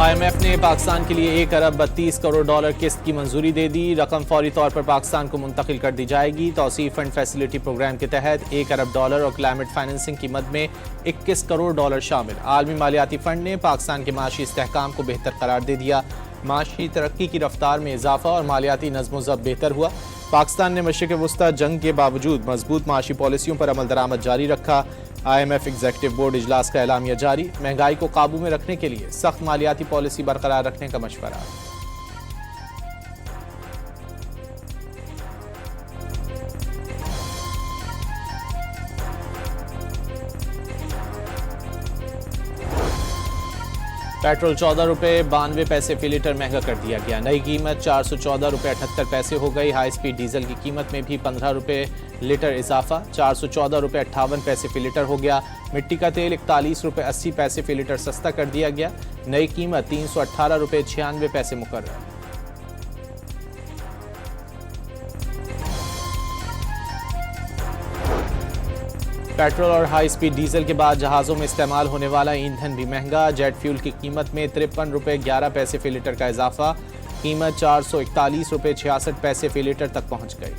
IMF ने पाकिस्तान के लिए 1 अरब 32 करोड़ डॉलर किस्त की मंजूरी दे दी। रकम फौरी तौर पर पाकिस्तान को मुंतकिल कर दी जाएगी। तौसीफ फंड फैसिलिटी प्रोग्राम के तहत 1 अरब डॉलर और क्लाइमेट फाइनेंसिंग की मद में 21 करोड़ डॉलर शामिल। आलमी मालियाती फंड ने पाकिस्तान के माशी इस्तेहकाम को बेहतर करार दे दिया। माशी तरक्की की रफ्तार में इजाफा और मालियाती नज़्म ज़ब्त बेहतर हुआ। पाकिस्तान ने मशरिक़ वुस्ता जंग के बावजूद मजबूत माशी पॉलिसियों पर अमल दरामद जारी रखा। IMF एग्जीक्यूटिव बोर्ड इजलास का एलामिया जारी। महंगाई को काबू में रखने के लिए सख्त मालियाती पॉलिसी बरकरार रखने का मशवरा। पेट्रोल 14 रुपये 92 पैसे फी लीटर महंगा कर दिया गया। नई कीमत 414 रुपये 78 पैसे हो गई। हाई स्पीड डीजल की कीमत में भी 15 रुपये लीटर इजाफा, 414 रुपये 58 पैसे फी लीटर हो गया। मिट्टी का तेल 41 रुपये 80 पैसे फी लीटर सस्ता कर दिया गया। नई कीमत 318 रुपये 96 पैसे मुकर्रर। पेट्रोल और हाई स्पीड डीजल के बाद जहाज़ों में इस्तेमाल होने वाला ईंधन भी महंगा। जेट फ्यूल की कीमत में 53 रुपये 11 पैसे फी लीटर का इजाफा, कीमत 441 रुपये 66 पैसे फी लीटर तक पहुंच गई।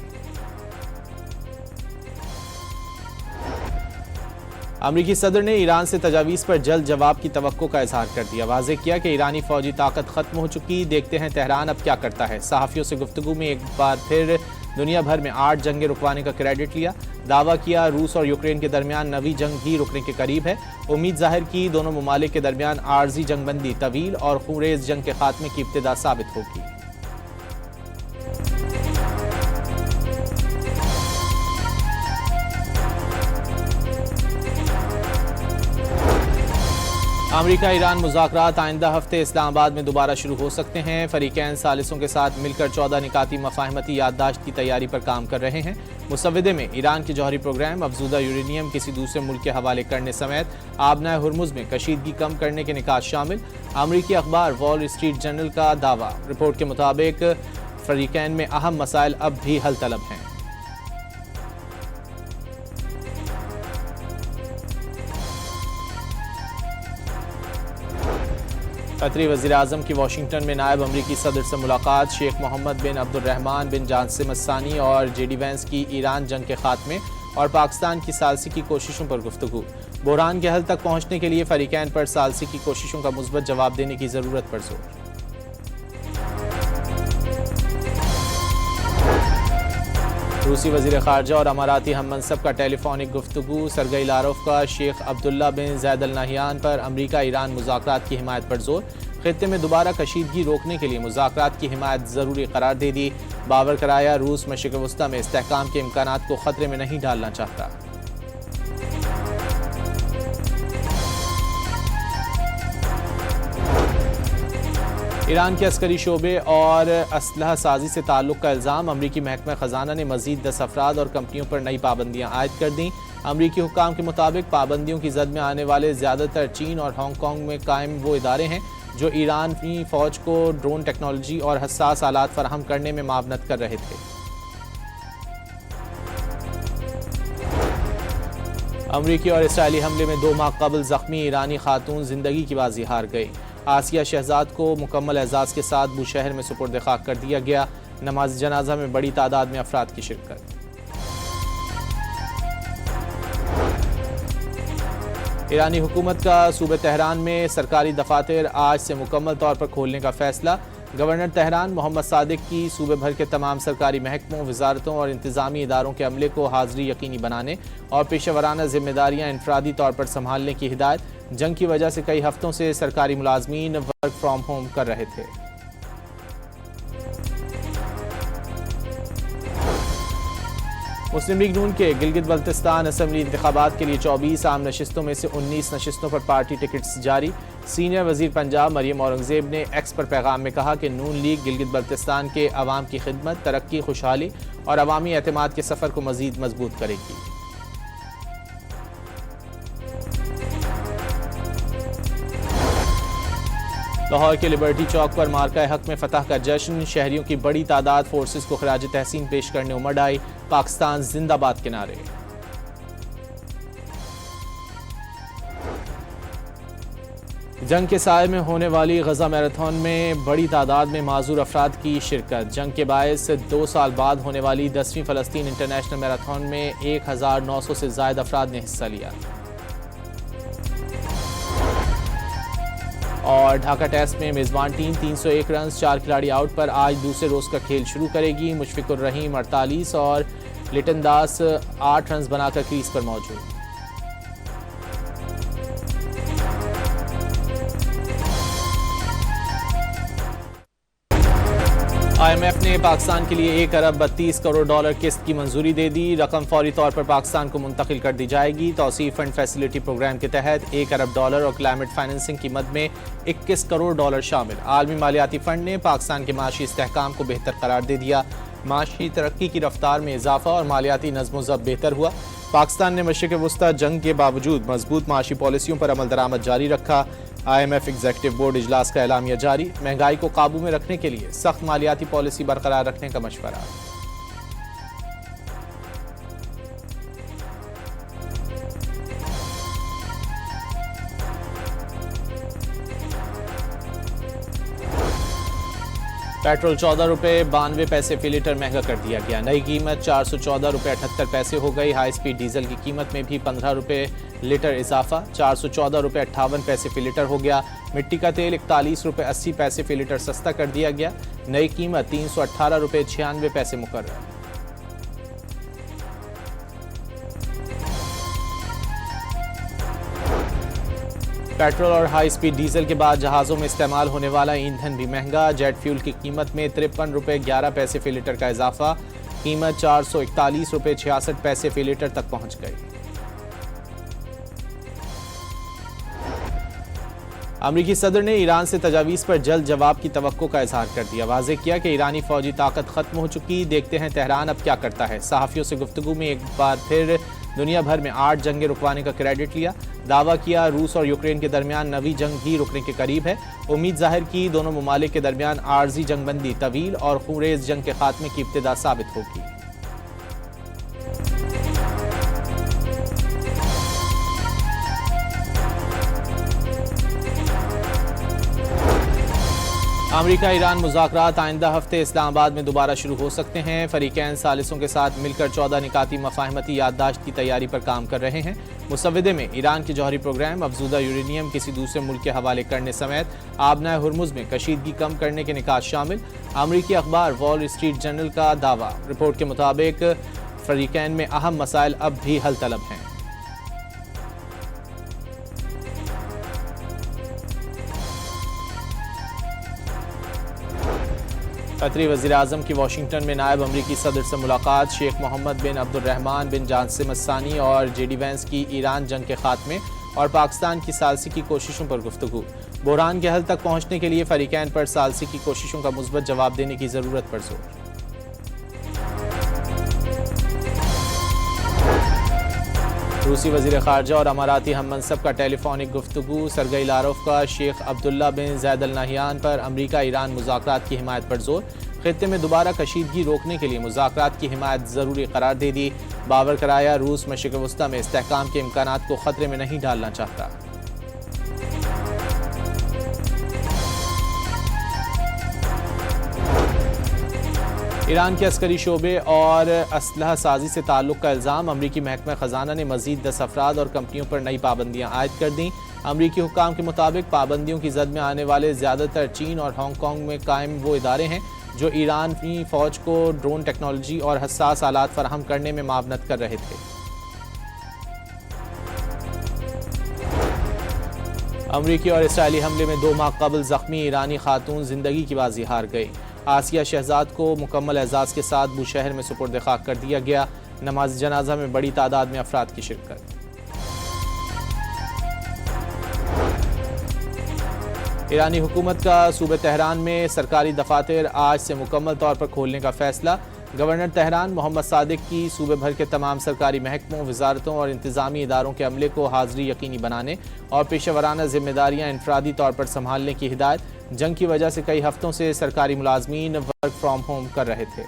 अमरीकी सदर ने ईरान से तजावीज़ पर जल्द जवाब की तवक्को का इजहार कर दिया। वाज़ेह किया कि ईरानी फौजी ताकत खत्म हो चुकी, देखते हैं तेहरान अब क्या करता है। सहाफ़ियों से गुफ्तगू में एक बार फिर दुनिया भर में 8 जंगें रुकवाने का क्रेडिट लिया। दावा किया रूस और यूक्रेन के दरमियान नवी जंग भी रुकने के करीब है। उम्मीद जाहिर की दोनों ममालिक के दरमियान आर्जी जंगबंदी तवील और खूरेज जंग के खात्मे की इब्तिदा साबित होगी। अमेरिका ईरान मुज़ाकरात आइंदा हफ्ते इस्लामाबाद में दोबारा शुरू हो सकते हैं। फरीकैन सालिसों के साथ मिलकर 14 निकाती मफाहमती याददाश्त की तैयारी पर काम कर रहे हैं। मुसव्वदे में ईरान के जौहरी प्रोग्राम, अफजूदा यूरेनियम किसी दूसरे मुल्क के हवाले करने समेत आबनाए हुर्मुज़ में कशीदगी कम करने के निकात शामिल। अमरीकी अखबार वॉल स्ट्रीट जर्नल का दावा। रिपोर्ट के मुताबिक फरीकैन में अहम मसाइल अब भी हल तलब हैं। कतरी वज़ीर-ए-आज़म की वाशिंगटन में नायब अमरीकी सदर से मुलाकात। शेख मोहम्मद बिन अब्दुर्रहमान बिन जासिम अस्सानी और JD वैंस की ईरान जंग के खात्मे और पाकिस्तान की सालसी की कोशिशों पर गुफ्तगू। बहरान के हल तक पहुंचने के लिए फरीकैन पर सालसी की कोशिशों का मुस्बत जवाब देने की ज़रूरत पर जोर। रूसी वज़ीर ख़ारजा और अमाराती हम मनसब का टेलीफोनिक गुफ्तगू। सरगई लारोफ का शेख अब्दुल्ला बिन ज़ैद अल नहयान पर अमरीका ईरान मुज़ाकरात की हिमायत पर जोर। ख़ित्ते में दोबारा कशीदगी रोकने के लिए मुज़ाकरात की हिमायत ज़रूरी करार दे दी। बावर कराया रूस मशरिक़ वुस्ता में इस्तेहकाम के इम्कानात को ख़तरे में नहीं डालना चाहता। ईरान के अस्करी शोबे और असलहा साजी से ताल्लुक़ का इल्ज़ाम। अमरीकी महकमा ख़जाना ने मज़ीद 10 अफराद और कंपनियों पर नई पाबंदियाँ आयद कर दी। अमरीकी हुक्काम के मुताबिक पाबंदियों की जद में आने वाले ज़्यादातर चीन और हांगकॉन्ग में कायम वो इदारे हैं जो ईरानी फ़ौज को ड्रोन टेक्नोलॉजी और हसास आलात फराहम करने में मावनत कर रहे थे। अमरीकी और इसराइली हमले में 2 माह कबल ज़ख्मी ईरानी खातून ज़िंदगी की बाजी हार गई। आसिया शहजाद को मुकम्मल एजाज़ के साथ बुशहर में सुपुर्द खाक कर दिया गया। नमाज जनाजा में बड़ी तादाद में अफराद की शिरकत। ईरानी हुकूमत का सूबे तेहरान में सरकारी दफातर आज से मुकम्मल तौर पर खोलने का फैसला। गवर्नर तेहरान मोहम्मद सादिक की सूबे भर के तमाम सरकारी महकमों, वजारतों और इंतजामी इदारों के अमले को हाजिरी यकीनी बनाने और पेशेवराना जिम्मेदारियाँ इनफरादी तौर पर संभालने की हिदायत। जंग की वजह से कई हफ्तों से सरकारी मुलाजमीन वर्क फ्राम होम कर रहे थे। मुस्लिम लीग नून के गिलगित बल्तिस्तान असम्बली इंतखाबात के लिए 24 आम नशिस्तों में से 19 नशिस्तों पर पार्टी टिकट्स जारी। सीनियर वजीर पंजाब मरियम औरंगजेब ने एक्स पर पैगाम में कहा कि नून लीग गिलगित बल्तिस्तान के अवाम की खिदमत, तरक्की, खुशहाली और अवामी एतमाद के सफ़र को मज़ीद मजबूत करेगी। लाहौर के लिबर्टी चौक पर मार्का हक में फतह का जश्न। शहरियों की बड़ी तादाद फोर्सेस को खराज तहसीन पेश करने उमड़ आई। पाकिस्तान जिंदाबाद के नारे। जंग के साए में होने वाली गजा मैराथन में बड़ी तादाद में माजूर अफराद की शिरकत। जंग के बायस 2 साल बाद होने वाली 10वीं फ़लस्तीन इंटरनेशनल मैराथन में 1900 से ज़ायद अफराद ने हिस्सा लिया। और ढाका टेस्ट में मेज़बान टीम 301 रन 4 खिलाड़ी आउट पर आज दूसरे रोज़ का खेल शुरू करेगी। मुशफिकुर रहीम 48 और लिटन दास 8 रन बनाकर क्रीज पर मौजूद। IMF ने पाकिस्तान के लिए 1 अरब 32 करोड़ डॉलर किस्त की मंजूरी दे दी। रकम फौरी तौर पर पाकिस्तान को मुंतकिल कर दी जाएगी। तौसीफ फंड फैसिलिटी प्रोग्राम के तहत 1 अरब डॉलर और क्लाइमेट फाइनेंसिंग की मद में 21 करोड़ डॉलर शामिल। आलमी मालियाती फंड ने पाकिस्तान के माशी इस्तेहकाम को बेहतर करार दे दिया। माशी तरक्की की रफ्तार में इजाफा और मालियाती नज़्म ज़ब्त बेहतर हुआ। पाकिस्तान ने मशरिक़ वुस्ता जंग के बावजूद मजबूत माशी पॉलिसियों पर अमल दरामद जारी रखा। IMF एग्जीक्यूटिव बोर्ड इजलास का एलामिया जारी। महंगाई को काबू में रखने के लिए सख्त मालियाती पॉलिसी बरकरार रखने का मशवरा। पेट्रोल 14 रुपये 92 पैसे फी लीटर महंगा कर दिया गया। नई कीमत 414 रुपये 78 पैसे हो गई। हाई स्पीड डीजल की कीमत में भी 15 रुपये लीटर इजाफा, 414 रुपये 58 पैसे फी लीटर हो गया। मिट्टी का तेल 41 रुपये 80 पैसे फी लीटर सस्ता कर दिया गया। नई कीमत 318 रुपये 96 पैसे मुकर्रर। पेट्रोल और हाई स्पीड डीजल के बाद जहाज़ों में इस्तेमाल होने वाला ईंधन भी महंगा। जेट फ्यूल की कीमत में 53 रुपये 11 पैसे फी लीटर का इजाफा, कीमत 441 रुपये 66 पैसे फी लीटर तक पहुंच गई। अमरीकी सदर ने ईरान से तजावीज़ पर जल्द जवाब की तवक्को का इजहार कर दिया। वाज़ेह किया कि ईरानी फौजी ताकत खत्म हो चुकी, देखते हैं तेहरान अब क्या करता है। सहाफ़ियों से गुफ्तगू में एक बार फिर दुनिया भर में 8 जंगें रुकवाने का क्रेडिट लिया। दावा किया रूस और यूक्रेन के दरमियान नवी जंग भी रुकने के करीब है। उम्मीद जाहिर की दोनों ममालिक के दरमियान आर्जी जंगबंदी तवील और खूरेज जंग के खात्मे की इब्तिदा साबित होगी। अमेरिका ईरान मुज़ाकरात आइंदा हफ्ते इस्लामाबाद में दोबारा शुरू हो सकते हैं। फरीकैन सालिसों के साथ मिलकर 14 निकाती मफाहमती याददाश्त की तैयारी पर काम कर रहे हैं। मुसव्वदे में ईरान के जौहरी प्रोग्राम, अफजूदा यूरेनियम किसी दूसरे मुल्क के हवाले करने समेत आबनाए हुर्मुज़ में कशीदगी कम करने के निकात शामिल। अमरीकी अखबार वॉल स्ट्रीट जर्नल का दावा। रिपोर्ट के मुताबिक फरीकैन में अहम मसाइल अब भी हल तलब हैं। कतरी वज़ीर-ए-आज़म की वाशिंगटन में नायब अमरीकी सदर से मुलाकात। शेख मोहम्मद बिन अब्दुर्रहमान बिन जासिम अस्सानी और जेडी वैंस की ईरान जंग के खात्मे और पाकिस्तान की सालसी की कोशिशों पर गुफ्तगू। बहरान के हल तक पहुंचने के लिए फरीकैन पर सालसी की कोशिशों का मुस्बत जवाब देने की ज़रूरत पर जोर। रूसी वज़ीर ख़ारजा और अमाराती हम मनसब का टेलीफोनिक गुफ्तगू। सरगई लारोफ का शेख अब्दुल्ला बिन ज़ैद अल नहयान पर अमरीका ईरान मुज़ाकरात की हिमायत पर जोर। ख़ित्ते में दोबारा कशीदगी रोकने के लिए मुज़ाकरात की हिमायत ज़रूरी करार दे दी। बावर कराया रूस मशरिक़ वुस्ता में इस्तेहकाम के इम्कानात को ख़तरे में नहीं डालना चाहता। ईरान के अस्करी शोबे और असलहा साजी से ताल्लुक़ का इल्ज़ाम। अमरीकी महकमा ख़जाना ने मज़ीद 10 अफराद और कंपनियों पर नई पाबंदियाँ आयद कर दी। अमरीकी हुक्काम के मुताबिक पाबंदियों की जद में आने वाले ज़्यादातर चीन और हांगकॉन्ग में कायम वो इदारे हैं जो ईरानी फ़ौज को ड्रोन टेक्नोलॉजी और हसास आलात फराहम करने में मावनत कर रहे थे। अमरीकी और इसराइली हमले में 2 माह कबल ज़ख्मी ईरानी खातून ज़िंदगी की बाजी हार गई। आसिया शहजाद को मुकम्मल एजाज़ के साथ बुशहर में सुपुर्द खाक कर दिया गया। नमाज जनाजा में बड़ी तादाद में अफराद की शिरकत। ईरानी हुकूमत का सूबे तेहरान में सरकारी दफातर आज से मुकम्मल तौर पर खोलने का फैसला। गवर्नर तेहरान मोहम्मद सादिक की सूबे भर के तमाम सरकारी महकमों, वजारतों और इंतजामी इदारों के अमले को हाजिरी यकीनी बनाने और पेशेवराना जिम्मेदारियाँ इनफरादी तौर पर संभालने की हिदायत। जंग की वजह से कई हफ्तों से सरकारी मुलाजमीन वर्क फ्राम होम कर रहे थे।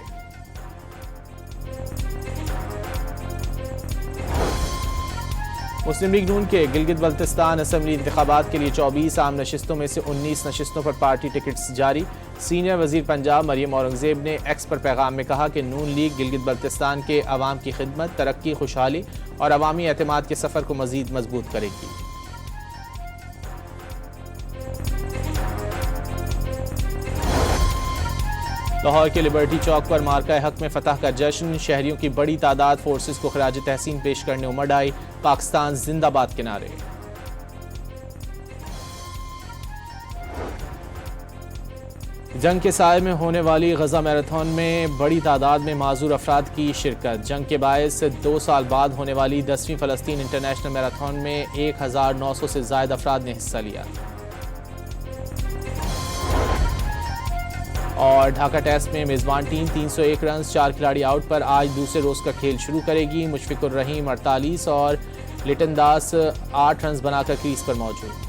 मुस्लिम लीग नून के गिलगित बल्तिस्तान असम्बली इंतखाबात के लिए 24 आम नशिस्तों में से 19 नशिस्तों पर पार्टी टिकट्स जारी। सीनियर वजीर पंजाब मरियम औरंगजेब ने एक्स पर पैगाम में कहा कि नून लीग गिलगित बल्तिस्तान के अवाम की खिदमत, तरक्की, खुशहाली और अवामी एतमाद के सफ़र को मज़ीद मजबूत करेगी। लाहौर के लिबर्टी चौक पर मार्का हक में फतह का जश्न, शहरियों की बड़ी तादाद फोर्सेस को खराज तहसीन पेश करने उमड़ आई। पाकिस्तान जिंदाबाद के नारे। जंग के साए में होने वाली गजा मैराथन में बड़ी तादाद में माजूर अफराद की शिरकत। जंग के बायस 2 साल बाद होने वाली 10वीं फ़लस्तीन इंटरनेशनल मैराथन में 1900 से ज़ायद अफराद ने हिस्सा लिया। और ढाका टेस्ट में मेज़बान टीम 301 रन 4 खिलाड़ी आउट पर आज दूसरे रोज़ का खेल शुरू करेगी। मुशफिकुर रहीम 48 और लिटन दास 8 रन बनाकर क्रीज पर मौजूद।